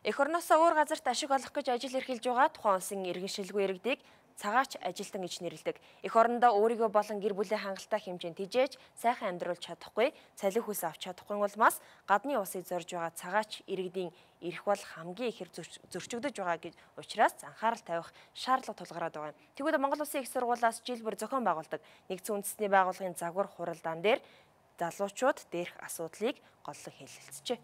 Эх орноосоо өөр газарт ашиг олох гэж ажил эрхэлж байгаа тухайн улсын иргэн шилгүй иргэдийг цагаач ажилтан гэж нэрлэдэг. Эх орондоо өөрийгөө болон гэр бүлийн хангалттай хэмжээнд тижээж сайхан амьдруулж чадахгүй, цалин хүс авч чадахгүй улмаас гадны улсыг зорж байгаа цагаач иргэдийн эрх бол хамгийн ихээр зөрчигдөж байгаа гэж учраас анхаарал тавих шаардлага тулгараад байгаа. Тэгвэл Монгол Улсын их сургуулиас жил бүр зохион байгуулдаг нэгдсэн үндэсний байгууллагын загвар хуралдаан дээр залуучууд дээрх асуудлыг голлон хэлэлцжээ.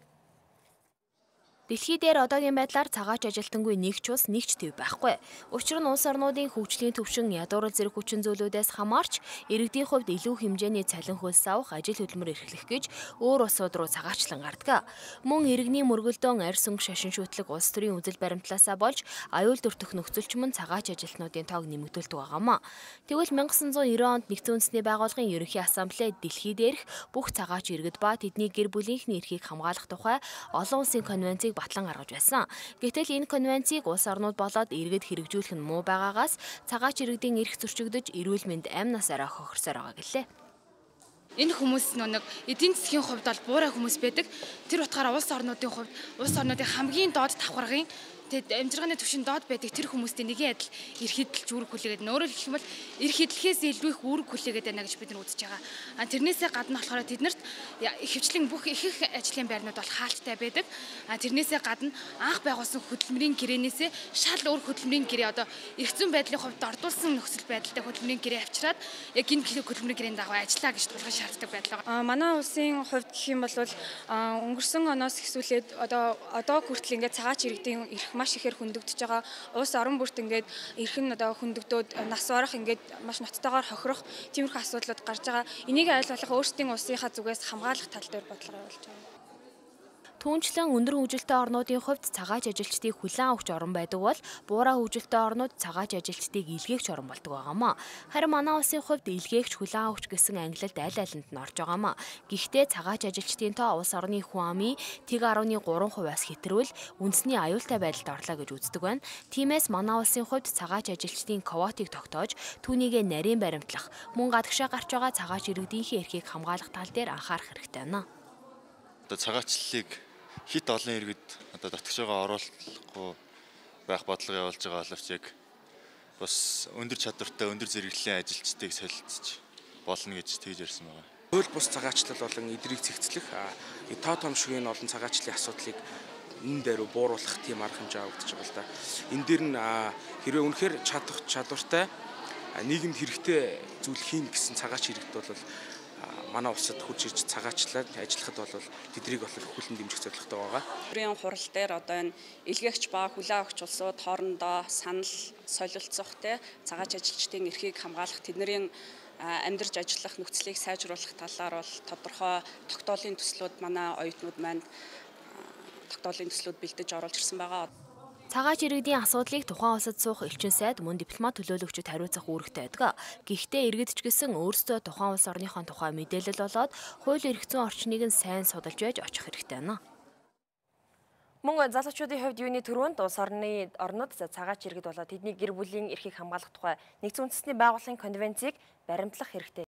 Дэлхий дээр одоогийн байдлаар цагаач ажилтангүй нэг ч улс нэг ч төв байхгүй. Учир нь улс орнуудын хөгжлийн төвшин ядуурл зэрэг хүчин зүйлүүдээс хамаарч иргэдийн хувьд илүү хэмжээний цалин хөлс авах ажил хөдөлмөр эрхлэх гэж өөр улсууд руу цагаачлан гардаг. Мөн иргэний мөргөлдөөн арьс өнгө шашин шүүтлэг улс төрийн үзэл баримтлаасаа болж аюул дөртөх нөхцөлч мөн цагаач ажилтнуудын тоог нэмэгдүүлдэг байгаамаа. Тэгвэл 1990 онд нэгдсэн үндэсний байгууллагын ерөнхий ассамбле дэлхий дээрх бүх цагаач иргэд ба тэдний гэр бүлийнхний эрхийг хамгаалах тухай олон улсын конвенцийг батлан гаргаж байсан. Гэтэл энэ конвенцийг улс орнууд болоод иргэд хэрэгжүүлэх нь муу байгаагаас цагаач иргэдийн эрх зөрчигдөж, эрүүл мэнд амь насаараа хохирсоор байгаа гэлээ. Энэ хүмүүс нэг эдийн засгийн хувьд бол буурай хүмүүс байдаг. Тэр утгаараа улс орнуудын хувьд улс орнуудын хамгийн доод давхаргын амжиргааны түвшин доод байдаг тэр хүмүүстэй нэгэн адил эрх хөдөлж үүрэг хүлээгээд өөрөөр хэлэх юм бол эрх хөдлөхээс илүү их үүрэг хүлээгээд байна гэж бид нар үзэж байгаа. Тэрнээсээ гадна болохоор тэднэрт ихэвчлэн бүх их ажлын байрнууд бол хаалттай байдаг. Тэрнээсээ гадна анх байгуулсан хөдөлмөрийн гэрээнээсээ шал өөр хөдөлмөрийн гэрээ одоо эрх зүйн байдлын хувьд ордуулсан нөхцөл байдалтай хөдөлмөрийн гэрээ авчираад яг энэ хөдөлмөрийн гэрээнд дагуу ажиллаа гэж тулгын шаарддаг байдал байгаа. Манай улсын хувьд гэх юм бол өнгөрсөн оноос эхсүүлээд одоо хүртэл ингээд цагаач иргэдийн эрх маш ихээр хөндөгдөж байгаа. Улс орон бүрт ингээд эрх нь хөндөгдөөд нас барах ингээд маш ноцтойгоор хохирох тиймэрхүү асуудлууд гарч байгаа. Энийг ойлгох өөрсдийн улсынхаа зүгээс хамгаалах тал дээр бодлого явуулж байгаа. Түүнчлэн өндөр хөгжилтэй орнуудын хувьд цагаач ажилчдыг хүлээн авч орон байдаг бол буурай хөгжилтэй орнууд цагаач ажилчдыг илгээгч орон болдог байгаамаа. Харин манай улсын хувьд илгээгч хүлээн авч гэсэн ангилалд аль алинд нь орж байгаамаа. Гэхдээ цагаач ажилчдын тоо улс орны хүн амын 1.3%-аас хэтрүүл үндэсний аюултай байдалд орлоо гэж үздэг байна. Тиймээс манай улсын хувьд цагаач ажилчдын квотыг тогтоож түүнийг нарийн баримтлах, мөн гадагшаа гарч байгаа цагаач иргэдийнхээ эрхийг хамгаалах тал дээр анхаарах хэрэгтэй байна. Цагаачлалыг хит олон иргэд татгаж байгаа оруулахгүй байх бодлого явуулж байгаа боловч яг бас өндөр чадвартай өндөр зэрэглэлийн ажилчдыг солилцож болно гэж тэгж ярьсан байна. Хууль бус цагаачлал болон эдрийг цэгцлэх тоо томшгийн олон цагаачлалын асуудлыг энэ дээр бууруулах тийм арга хэмжээ авагдаж байгаа л да. Энэ дээр нь хэрвээ үнэхээр чадвартай нийгэмд хэрэгтэй зүйл хийн гэсэн цагаач иргэд бол манай улсад хурж ирж цагаачлаад ажиллахад бол тэднийг бол хүлэн дэмжих зорилготой байгаа. Бүрийн хурал дээр одоо энэ илгээгч ба хүлээн авагч улсууд хоорондоо санал солилцох цагаач ажилчдын эрхийг хамгаалах тэдний амьдарч ажиллах нөхцөлийг сайжруулах талаар бол тодорхой тогтоолын төслүүд манай оюутнууд манд тогтоолын төслүүд бэлдэж оруулж ирсэн байгаа. Цагаач иргэдийн асуудлыг тухайн улсад суух элчин сайд мөн дипломат төлөөлөгчөд хариуцах үүрэгтэй байдаг. Гэхдээ иргэд ч гэсэн өөрсдөө тухайн улс орныхон тухай мэдээлэл болоод хууль эрх зүйн орчныг нь сайн судалж байж очих хэрэгтэй байна. Мөн залуучуудын хувьд юуны төрөнд улс орнууд цагаач иргэд болоод тэдний гэр бүлийн эрхийг хамгаалах тухай нэгдсэн үндэсний байгууллагын конвенцийг баримтлах хэрэгтэй.